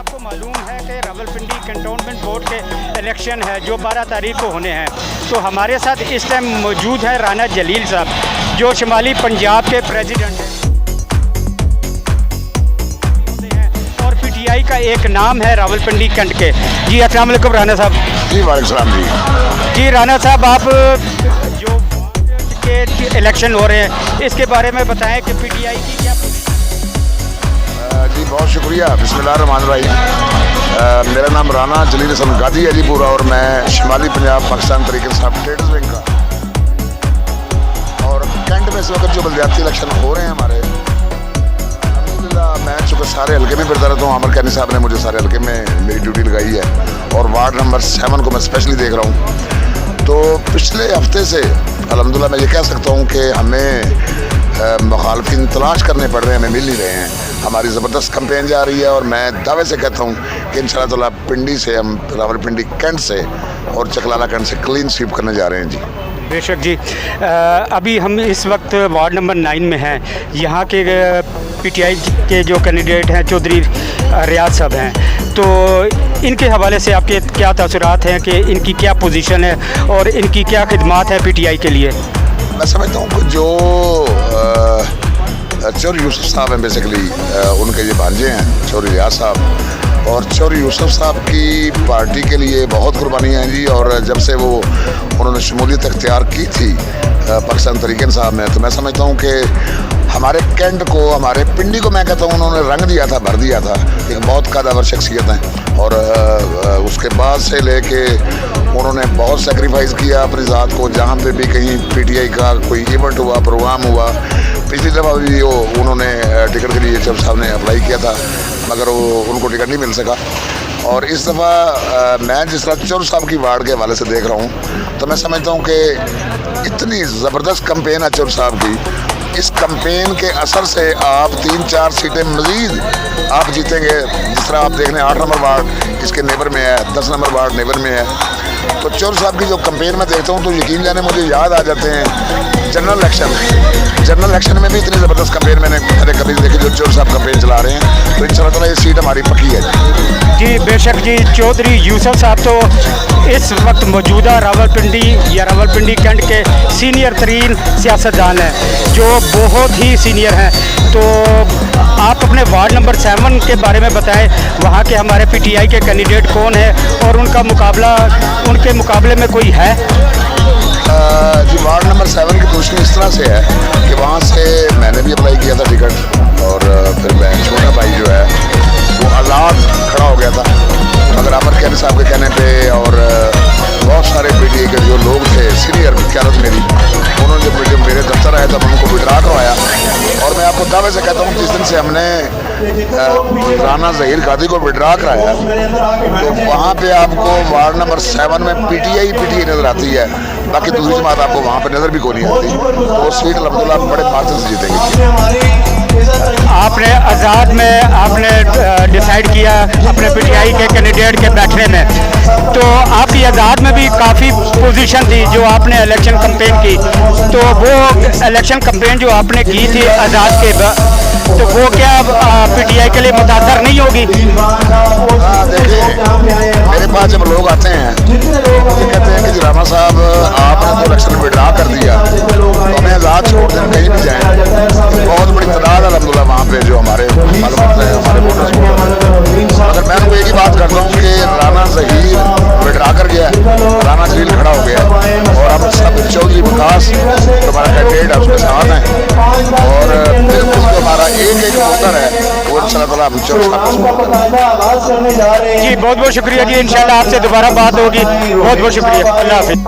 आपको मालूम है कि रावलपिंडी कंटोनमेंट बोर्ड के इलेक्शन है जो 12 तारीख को होने हैं। तो हमारे साथ इस टाइम मौजूद है राना जलील साहब जो शुमाली पंजाब के प्रेसिडेंट हैं और पीटीआई का एक नाम है रावलपिंडी कंट के। जी अस्सलाम वालेकुम राना साहब। जी वालेकुम सलाम जी। जी राना साहब, आप जो के इलेक्शन हो रहे हैं इसके बारे में बताएं कि पीटीआई की क्या। जी बहुत शुक्रिया। बिस्मिल्लाहिर्रहमानिर्रहीम। मेरा नाम राना जलील हसन गाजी है जी पूरा, और मैं शुमाली पंजाब पाकिस्तान तरीके इंसाफ ट्रेडर्स विंग का। और कैंट में इस वक्त जो बलदियाती इलेक्शन हो रहे हैं हमारे, अल्हम्दुलिल्लाह मैं चूँकि सारे हल्के में फिरता रहता हूँ। आमिर कैनी साहब ने मुझे सारे हल्के में मेरी ड्यूटी लगाई है और वार्ड नंबर 7 को मैं स्पेशली देख रहा हूँ। तो पिछले हफ्ते से अल्हम्दुलिल्लाह मैं ये कह सकता हूँ कि हमें मुखालफिन तलाश करने पड़ रहे हैं, हमें मिल नहीं रहे हैं। हमारी ज़बरदस्त कैंपेन जा रही है और मैं दावे से कहता हूँ कि इंशाअल्लाह ताला पिंडी से हम रावलपिंडी कैंट से और चकलाला कैंट से क्लीन स्वीप करने जा रहे हैं जी। बेशक जी। अभी हम इस वक्त वार्ड नंबर 9 में हैं। यहाँ के पीटीआई के जो कैंडिडेट हैं चौधरी रियाज साहब हैं, तो इनके हवाले से आपके क्या तासुरात हैं कि इनकी क्या पोजीशन है और इनकी क्या खिदमात है पीटीआई के लिए? मैं समझता हूँ कि जो चौधरी यूसुफ साहब हैं बेसिकली उनके ये भांजे हैं चौधरी रियाज साहब, और चौधरी यूसुफ साहब की पार्टी के लिए बहुत कुर्बानियाँ हैं जी। और जब से वो उन्होंने शमूलियत अख्तियार की थी पाकिस्तान तरीके इंसाफ में, तो मैं समझता हूँ कि हमारे कैंट को, हमारे पिंडी को मैं कहता हूँ उन्होंने रंग दिया था, भर दिया था। एक बहुत कदावर शख्सियत हैं और उसके बाद से लेके उन्होंने बहुत सेक्रीफाइस किया अपनी ज़ात को। जहाँ पे भी कहीं पीटीआई का कोई इवेंट हुआ, प्रोग्राम हुआ, पिछली दफ़ा भी वो उन्होंने टिकट के लिए चौधरी साहब ने अप्लाई किया था मगर वो उनको टिकट नहीं मिल सका। और इस दफ़ा मैं जिस तरह चौधरी साहब की वार्ड के हवाले से देख रहा हूँ तो मैं समझता हूँ कि इतनी ज़बरदस्त कैंपेन है चौधरी साहब की। इस कैंपेन के असर से आप 3-4 सीटें मज़ीद आप जीतेंगे। जिस तरह आप देख रहे हैं 8 नंबर वार्ड इसके नेबर में है, 10 नंबर वार्ड नेबर में है। तो चौधरी साहब की जो कैंपेन में देखता हूँ तो यकीन जाने मुझे याद आ जाते हैं जनरल इलेक्शन में भी इतनी ज़बरदस्त कैंपेन मैंने कभी देखी जो चौधरी साहब कैंपेन चला रहे हैं। तो इंशाअल्लाह ताला ये सीट हमारी पक्की है जी। बेशक जी। चौधरी यूसुफ साहब तो इस वक्त मौजूदा रावलपिंडी या रावलपिंडी कैंट के सीनियर तरीन सियासतदान हैं जो बहुत ही सीनियर हैं। तो आप अपने वार्ड नंबर 7 के बारे में बताएं, वहाँ के हमारे पीटीआई के कैंडिडेट कौन है और उनके मुकाबले में कोई है? जी वार्ड नंबर 7 की पोजीशन इस तरह से है कि वहाँ से मैंने भी अप्लाई किया था टिकट और फिर मैं छोटा भाई जो है वो आज़ाद खड़ा हो गया था, मगर आमिर कैनी साहब के कहने पे और बहुत सारे पीटीआई के जो लोग थे सीनियर क्यादत मेरी, उन्होंने जब मेरे दफ्तर आया तब उनको विड्रा करवाया। और मैं आपको दावे से कहता हूँ जिस दिन से हमने राना ज़हीर कादी को विड्रा कराया तो वहाँ पे आपको वार्ड नंबर 7 में पीटीआई नज़र आती है, बाकी दूसरी जमात आपको वहाँ पे नज़र भी कोई नहीं आती। तो वो सीट अल्हम्दुलिल्लाह बड़े मार्जिन से जीतेंगे। आपने आज़ाद में आपने डिसाइड किया अपने पीटीआई के कैंडिडेट के बैठने में, तो आपकी आज़ाद में भी काफ़ी पोजीशन थी जो आपने इलेक्शन कैंपेन की, तो वो इलेक्शन कैंपेन जो आपने की थी आज़ाद के तो वो क्या पीटीआई के लिए मुतासर नहीं होगी? देखिए मेरे पास जब लोग आते हैं तो कहते हैं कि राना साहब आपने तो इलेक्शन विड्रा कर दिया तो हमें आज़ाद छोड़ दें कहीं भी जाएँ। बहुत बड़ी तादाद अल्हम्दुलिल्लाह वहाँ पे जो हमारे मालूमात हैं हमारे वोटर्स को। अगर मैं उनको एक ही बात करता हूँ कि राना ज़हीर विड्रा कर गया, राना जलील खड़ा हो गया और हम सब चौधरी विकास हमारा कैंडिडेट है उसके साथ हैं और बिल्कुल जो हमारा एक वोटर है वो इंशाअल्लाह ताला हम जी। बहुत बहुत शुक्रिया जी। इंशाअल्लाह आपसे दोबारा बात होगी। बहुत बहुत शुक्रिया। अल्लाह हाफिज़।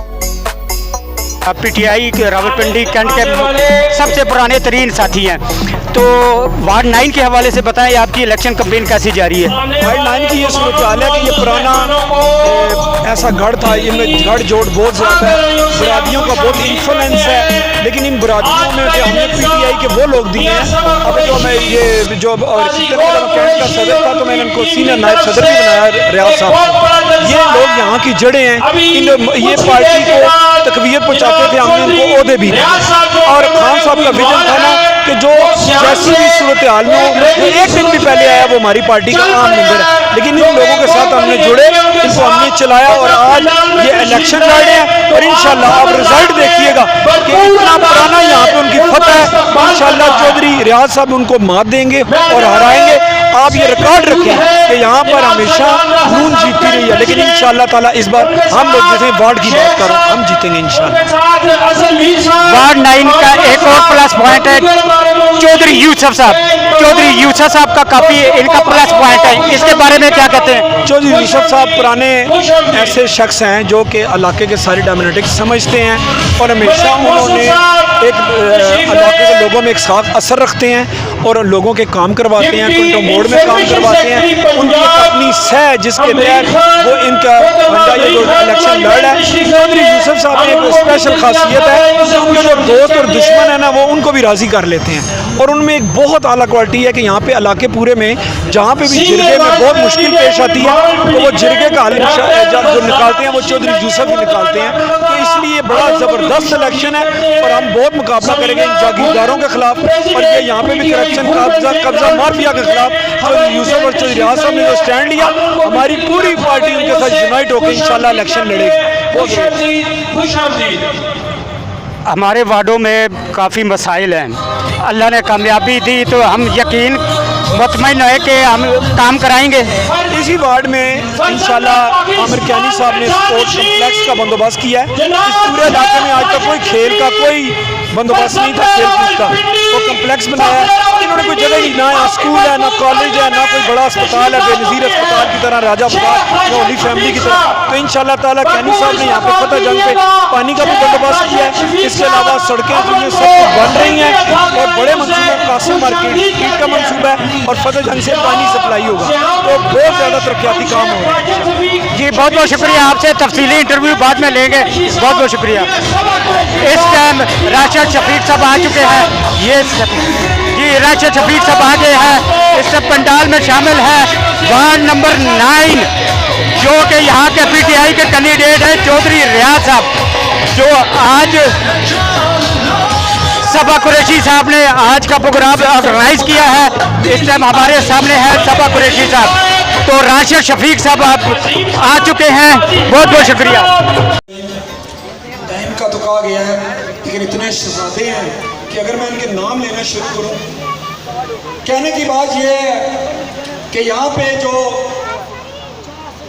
पीटीआई के रावलपिंडी कैंट के सबसे पुराने तरीन साथी हैं, तो वार्ड 9 के हवाले से बताएं आपकी इलेक्शन कैंपेन कैसी जा रही है? वार्ड 9 की ये सूरत हाल है कि ये पुराना ऐसा गढ़ था, इनमें गढ़ जोड़ बहुत ज़्यादा है, बरादियों का बहुत इन्फ्लुएंस है, लेकिन इन बरादियों में जो हमने पीटीआई के वो लोग दिए हैं। अब जो मैं ये जो कैंट का सदर था तो मैंने इनको सीनियर नायब सदर भी बनाया रियाज साहब। ये लोग यहाँ की जड़ें हैं, ये पार्टी को तकवीत पहुँचाते थे, हमने इनको ओहदे भी दिए। और खान साहब का विजन था ना कि जो जैसी भी सूरत हाल में एक दिन भी पहले आया वो हमारी पार्टी का आम मेंबर है, लेकिन इन लोगों के साथ हमने जुड़े, इनको हमने चलाया और आज ये इलेक्शन लड़ रहे हैं। और इंशाल्लाह आप रिजल्ट देखिएगा कि इतना पुराना यहाँ पे उनकी फतह है। इंशाल्लाह चौधरी रियाज साहब उनको मात देंगे और हराएंगे। आप ये रिकॉर्ड रखें कि यहाँ पर हमेशा नून जीतती रही है, लेकिन इंशाल्लाह ताला इस बार हम लोग जैसे वार्ड की बात करो, हम जीतेंगे इंशाल्लाह। वार्ड 9 का एक और प्लस पॉइंट है चौधरी यूसुफ साहब। चौधरी यूसुफ साहब का काफी इनका प्लस पॉइंट है, इसके बारे में क्या कहते हैं? चौधरी यूसुफ साहब पुराने ऐसे शख्स हैं जो कि इलाके के सारी डोमिनेटिक्स समझते हैं और हमेशा उन्होंने एक इलाके के लोगों में एक साफ असर रखते हैं और लोगों के काम करवाते हैं, कुंटो मोड़ में काम करवाते हैं। उनकी एक अपनी सह जिसके तहत वो इनका ये जो इलेक्शन लड़ है। चौधरी यूसुफ साहब की एक स्पेशल खासियत है, उनके जो दोस्त और दुश्मन है ना वो उनको भी राज़ी कर लेते हैं। और उनमें एक बहुत आला क्वालिटी है कि यहाँ पे इलाके पूरे में जहाँ पे भी जिरगे में बहुत मुश्किल पेश आती है तो वो जिरगे का हल जब जो निकालते हैं वो चौधरी यूसुफ ही निकालते हैं। तो इसलिए बड़ा ज़बरदस्त इलेक्शन है और हम बहुत मुकाबला करेंगे इन जागीरदारों के खिलाफ। और ये यहाँ पे भी करप्शन कब्जा माफिया के खिलाफ चौधरी यूसुफ और चौधरी रियाज साहब ने जो स्टैंड लिया, हमारी पूरी पार्टी उनके साथ यूनाइट होकर इंशाल्लाह इलेक्शन लड़ेगी। हमारे वार्डों में काफ़ी मसाइल हैं, अल्लाह ने कामयाबी दी तो हम यकीन मुतमईन है कि हम काम कराएंगे। इसी वार्ड में इंशाल्लाह आमिर कैनी साहब ने स्पोर्ट्स कम्प्लेक्स का बंदोबस्त किया है। इस पूरे इलाके में आज तक कोई खेल का कोई बंदोबस्त नहीं था, खेल कूद का वो कम्प्लेक्स बनाया है। इन्होंने कोई जगह ही ना यहाँ स्कूल है, ना कॉलेज है, ना कोई बड़ा अस्पताल है बेनज़ीर अस्पताल की तरह, राजा बाजार होली फैमिली की तरह। तो इंशाल्लाह ताला कैनी साहब ने यहाँ पे फतेह जंग पे पानी का भी बंदोबस्त किया है। इसके अलावा सड़कें जो ये सब बन रही हैं और बड़े मनसूबे कासिम मार्केट का मनसूबा है और फतेह जंग से पानी सप्लाई होगा, तो बहुत ज़्यादा तरक्याती काम हो रहा है। जी बहुत बहुत शुक्रिया, आपसे तफसीली इंटरव्यू बाद में लेंगे। बहुत बहुत शुक्रिया। इस टाइम राशिद शफीक साहब आ चुके हैं। ये जी राशिद शफीक साहब आ गए हैं। इस पंडाल में शामिल है वार्ड नंबर 9 जो कि यहाँ के पीटीआई के कैंडिडेट हैं चौधरी रियाज साहब, जो आज सबा कुरैशी साहब ने आज का प्रोग्राम ऑर्गेनाइज किया है। इस टाइम हमारे सामने है सबा कुरैशी साहब, तो राशिद शफीक साहब आप आ चुके हैं। बहुत बहुत शुक्रिया। टाइम का तो कहा गया है, लेकिन इतने शहजादे हैं कि अगर मैं इनके नाम लेना शुरू करूं, कहने की बात यह है कि यहाँ पे जो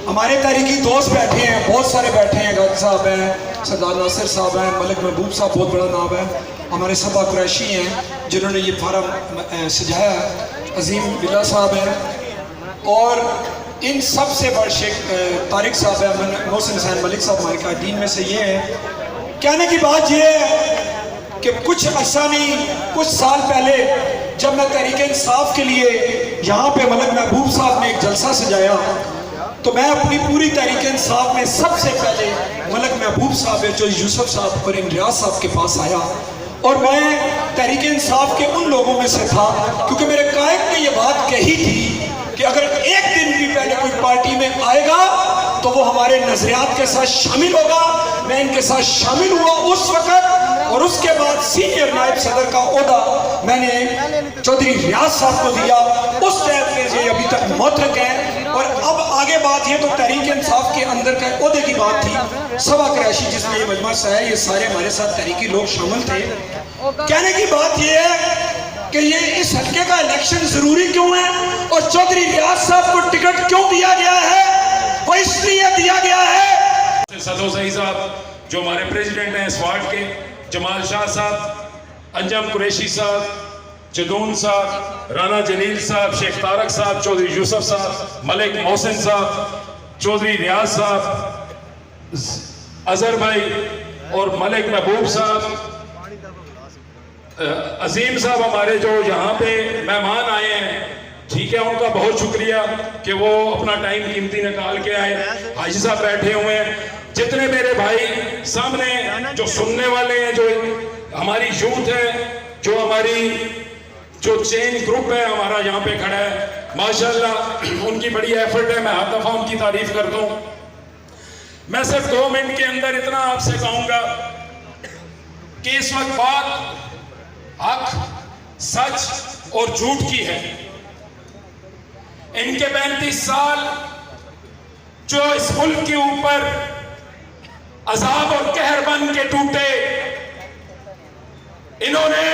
हमारे तहरीकी दोस्त बैठे हैं, बहुत सारे बैठे हैं, गाजी साहब हैं, सरदार नासिर साहब हैं, मलिक महबूब साहब बहुत बड़ा नाम है, हमारे सबा कुरैशी हैं जिन्होंने ये फार्म सजाया है, अजीम बिल्ला साहब हैं और इन सब से बड़ शेख तारिक साहब हैं, मोहसिन हुसैन मलिक साहब हमारे कायदीन में से ये हैं। कहने की बात ये है कि कुछ अर्सा नहीं, कुछ साल पहले जब मैं तहरीक इंसाफ के लिए यहाँ पे मलिक महबूब साहब ने एक जलसा सजाया तो मैं अपनी पूरी तहरीक इंसाफ में सबसे पहले मलिक महबूब साहब जो यूसुफ साहब और इन रियाज साहब के पास आया और मैं तहरीक इंसाफ के उन लोगों में से था, क्योंकि मेरे कायद ने ये बात कही थी कि अगर एक दिन भी पहले कोई पार्टी में आएगा तो वो हमारे नजरियात के साथ शामिल होगा। मैं इनके साथ शामिल हुआ उस वक्त और उसके बाद सीनियर नायब सदर का ओहदा मैंने चौधरी रियाज साहब को दिया। उस टाइम में ये अभी तक मोहतरक है और अब आगे बात ये तो तहरीक इंसाफ के अंदर का ओहदे की बात थी। सबा कुरैशी जिसमें ये मजमा सा है, ये सारे हमारे साथ तहरीकी लोग शामिल थे। कहने की बात ये है कि ये इस हल्के का इलेक्शन जरूरी क्यों है और चौधरी रियाज साहब को टिकट क्यों दिया गया है, वो इसलिए दिया गया है। सदो सही साहब जो हमारे प्रेसिडेंट हैं इस वार्ड के, जमाल शाह साहब, अंजम कुरैशी साहब, जदून साहब, राना जलील साहब, शेख तारक साहब, चौधरी यूसुफ साहब, मलिक मोहसिन साहब, चौधरी रियाज साहब, अजहर भाई और मलिक महबूब साहब, अजीम साहब हमारे जो यहाँ पे मेहमान आए हैं, ठीक है, उनका बहुत शुक्रिया कि वो अपना टाइम कीमती निकाल के आए। हाजी साहब बैठे हुए हैं, जितने मेरे भाई सामने जो सुनने वाले हैं, जो हमारी यूथ है, जो हमारी जो चेंज ग्रुप है हमारा यहाँ पे खड़ा है, माशाल्लाह उनकी बड़ी एफर्ट है, मैं हर दफा उनकी तारीफ करता हूँ। मैं सिर्फ 2 मिनट के अंदर इतना आपसे कहूँगा कि इस वक्त बात हक, सच और झूठ की है। इनके 35 साल जो इस मुल्क के ऊपर अजाब और कहर बन के टूटे, इन्होंने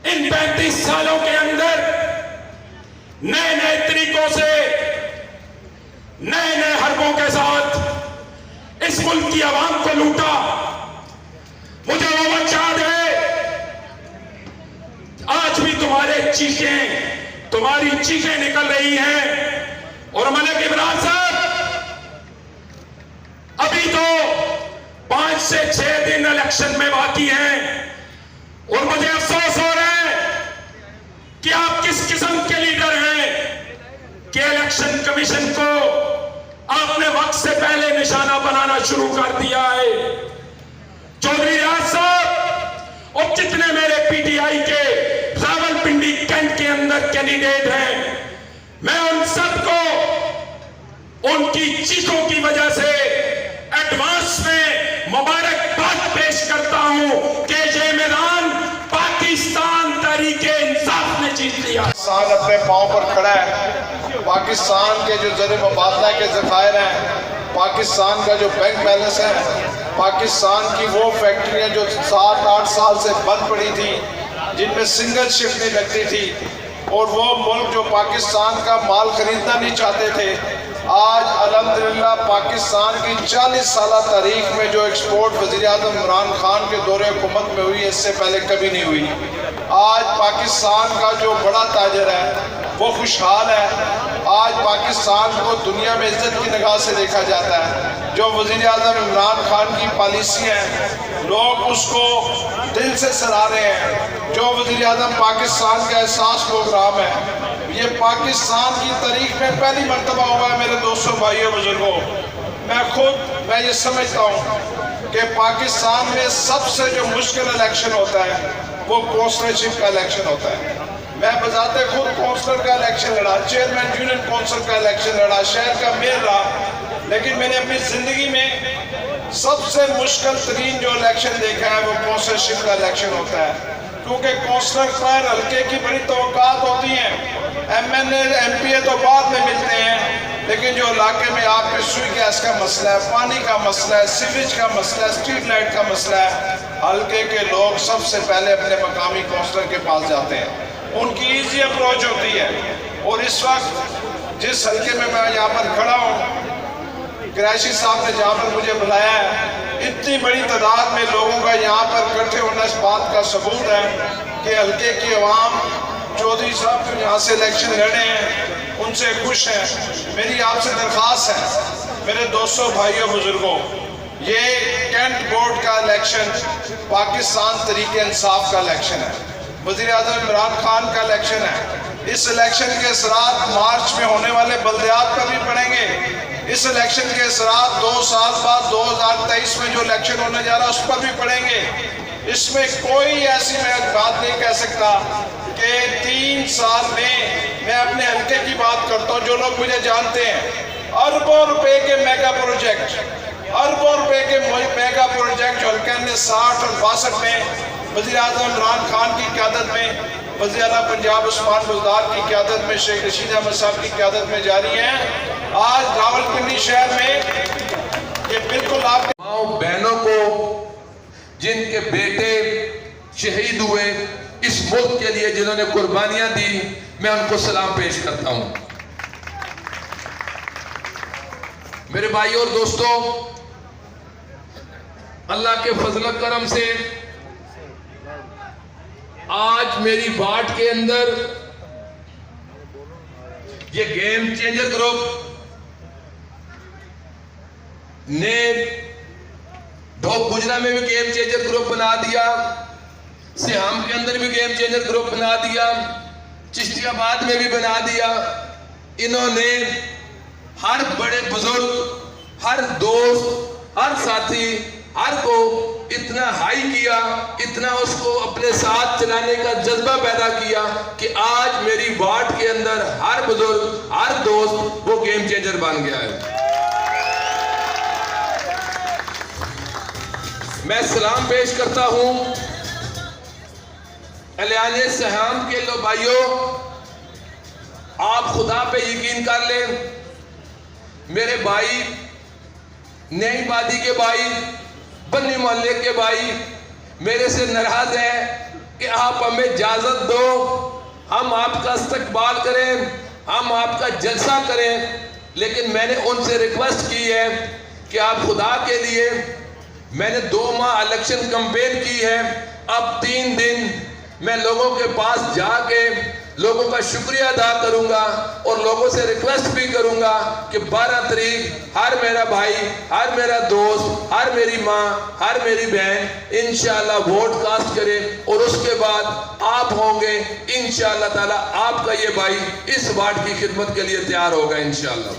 इन 35 सालों के अंदर नए नए तरीकों से, नए नए हरबों के साथ इस मुल्क की आवाम को लूटा। मुझे वो बात याद है, आज भी तुम्हारी चीखें निकल रही हैं। और मलिक इमरान साहब, अभी तो 5 से 6 दिन इलेक्शन में बाकी हैं और मुझे अफसोस हो रहा है कि आप किस किस्म के लीडर हैं कि इलेक्शन कमीशन को आपने वक्त से पहले निशाना बनाना शुरू कर दिया है। चौधरी रियाज साहब और जितने मेरे पीटीआई के रावलपिंडी कैंट के अंदर कैंडिडेट हैं, मैं उन सबको उनकी चीखों की वजह से एडवांस में मुबारकबाद पेश करता हूं कि ये मैदान पाकिस्तान तहरीक-ए-इंसाफ ने जीत लिया। पाकिस्तान अपने पांव पर खड़ा है। पाकिस्तान के जो ज़र मुबादला के ज़खायर हैं, पाकिस्तान का जो बैंक बैलेंस है, पाकिस्तान की वो फैक्ट्रियां जो 7-8 साल से बंद पड़ी थी, जिनमें सिंगल शिफ्ट नहीं लगती थी, और वो मुल्क जो पाकिस्तान का माल खरीदना नहीं चाहते थे, आज अल्हम्दुलिल्लाह पाकिस्तान की 40 साल तारीख में जो एक्सपोर्ट वज़ीर-ए-आज़म इमरान खान के दौरे हुकूमत में हुई, इससे पहले कभी नहीं हुई। आज पाकिस्तान का जो बड़ा ताजर है वो खुशहाल है। आज पाकिस्तान को दुनिया में इज्जत की निगाह से देखा जाता है। जो वज़ीर-ए-आज़म इमरान खान की पॉलिसी है, लोग उसको दिल से सराह रहे हैं। जो वज़ीर-ए-आज़म पाकिस्तान का एहसास प्रोग्राम है, ये पाकिस्तान की तारीख में पहली मरतबा हुआ है। मेरे दोस्तों, भाइयों, बुजुर्गों, मैं ये समझता हूँ कि पाकिस्तान में सबसे जो मुश्किल इलेक्शन होता है वो काउंसलरशिप का इलेक्शन होता है। मैं बजाते खुद काउंसलर का इलेक्शन लड़ा, चेयरमैन यूनियन काउंसिल का इलेक्शन लड़ा, शहर का मेयर रहा, लेकिन मैंने अपनी ज़िंदगी में सबसे मुश्किल तरीन जो इलेक्शन देखा है वो काउंसलरशिप का इलेक्शन होता है। क्योंकि काउंसलर पर हल्के की बड़ी तवक्कात होती हैं। MNA MPA तो बाद में मिलते हैं, लेकिन जो इलाके में आपके सुई गैस का मसला है, पानी का मसला है, सीवेज का मसला है, स्ट्रीट लाइट का मसला है, हल्के के लोग सबसे पहले अपने मकामी काउंसलर के पास जाते हैं। उनकी ईजी अप्रोच होती है। और इस वक्त जिस हल्के में मैं यहाँ पर खड़ा हूँ, कुरैशी साहब ने जहाँ पर मुझे बुलाया है, इतनी बड़ी तादाद में लोगों का यहाँ पर इकट्ठे होना इस बात का सबूत है कि हल्के की आवाम चौधरी साहब जो यहाँ से इलेक्शन लड़े हैं उनसे खुश हैं। मेरी आपसे दरख्वास्त है, मेरे दोस्तों, भाइयों, बुजुर्गों, ये कैंट बोर्ड का इलेक्शन पाकिस्तान तहरीक-ए-इंसाफ का इलेक्शन है, वज़ीर-ए-आज़म इमरान खान का इलेक्शन है। इस इलेक्शन के असरात मार्च में होने वाले बल्दियात पर भी पड़ेंगे। इस इलेक्शन के असरात 2 साल बाद 2023 में जो इलेक्शन होने जा रहा है उस पर भी पड़ेंगे। इसमें कोई ऐसी मैं बात नहीं कह सकता कि 3 साल में, मैं अपने हल्के की बात करता हूँ, जो लोग मुझे जानते हैं, अरबों रुपए के मेगा प्रोजेक्ट, अरबों रुपए के मेगा प्रोजेक्ट जो हल्के ने 60 और 62 में वज़ीर-ए-आज़म इमरान खान की क़यादत में, वज़ीर आला पंजाब उस्मान बुज़दार की क़यादत में, शेख रशीद अहमद साहब की क़यादत में जारी हैं। आज रावलपिंडी शहर में ये बिल्कुल आप माओ बहनों को, जिनके बेटे शहीद हुए इस मुल्क के लिए, जिन्होंने कुर्बानियां दी, मैं उनको सलाम पेश करता हूं। मेरे भाइयों और दोस्तों, अल्लाह के फजल करम से आज मेरी वार्ड के अंदर ये गेम चेंजर ग्रुप ने ढोक गुजरा में भी गेम चेंजर ग्रुप बना दिया, सिहाम के अंदर भी गेम चेंजर ग्रुप बना दिया, चिश्तियाबाद में भी बना दिया। इन्होंने हर बड़े बुजुर्ग, हर दोस्त, हर साथी, हर को इतना हाई किया, इतना उसको अपने साथ चलाने का जज्बा पैदा किया कि आज मेरी वार्ड के अंदर हर बुजुर्ग, हर दोस्त वो गेम चेंजर बन गया है। मैं सलाम पेश करता हूं अलियाने सिहाम के लो भाइयों, आप खुदा पे यकीन कर लें, मेरे भाई, नई बादी के भाई, बन्नी मोहल्ले के भाई मेरे से नाराज है कि आप हमें इजाजत दो, हम आपका इस्तकबाल करें, हम आपका जलसा करें। लेकिन मैंने उनसे रिक्वेस्ट की है कि आप खुदा के लिए, मैंने 2 माह इलेक्शन कैंपेन की है, अब 3 दिन मैं लोगों के पास जाके लोगों का शुक्रिया अदा करूंगा और लोगों से रिक्वेस्ट भी करूंगा कि 12 तारीख हर मेरा भाई, हर मेरा दोस्त, हर मेरी माँ, हर मेरी बहन इंशाअल्लाह वोट कास्ट करे और उसके बाद आप होंगे इंशाअल्लाह ताला, आपका ये भाई इस वार्ड की खिदमत के लिए तैयार होगा इंशाअल्लाह।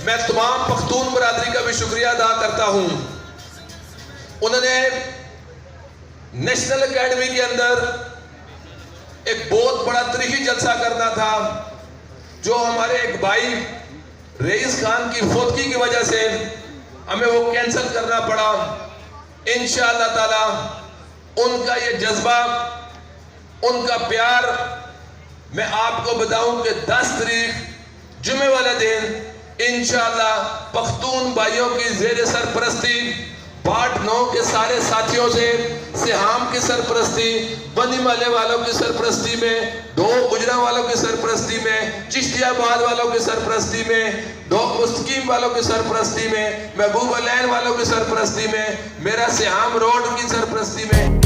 मैं तमाम पख्तून बरादरी का भी शुक्रिया अदा करता हूं। उन्होंने नेशनल एकेडमी के अंदर एक बहुत बड़ा तरीकी जलसा करना था, जो हमारे एक भाई रईस खान की फौतगी की वजह से हमें वो कैंसिल करना पड़ा। इंशाअल्लाह ताला उनका ये जज्बा, उनका प्यार, मैं आपको बताऊं कि 10 तारीख जुमे वाले दिन इंशाअल्लाह पख्तून भाइयों की ज़ेर सरपरस्ती, वार्ड 9 के सारे साथियों से, सिहाम की सरपरस्ती, बनी माले वालों की सरपरस्ती में, 2 गुजरा वालों की सरपरस्ती में, चिश्तियाबाद वालों की सरपरस्ती में, 2 मुस्तकीम वालों की सरपरस्ती में, महबूब अलैन वालों की सरपरस्ती में, मेरा सिहाम रोड की सरपरस्ती में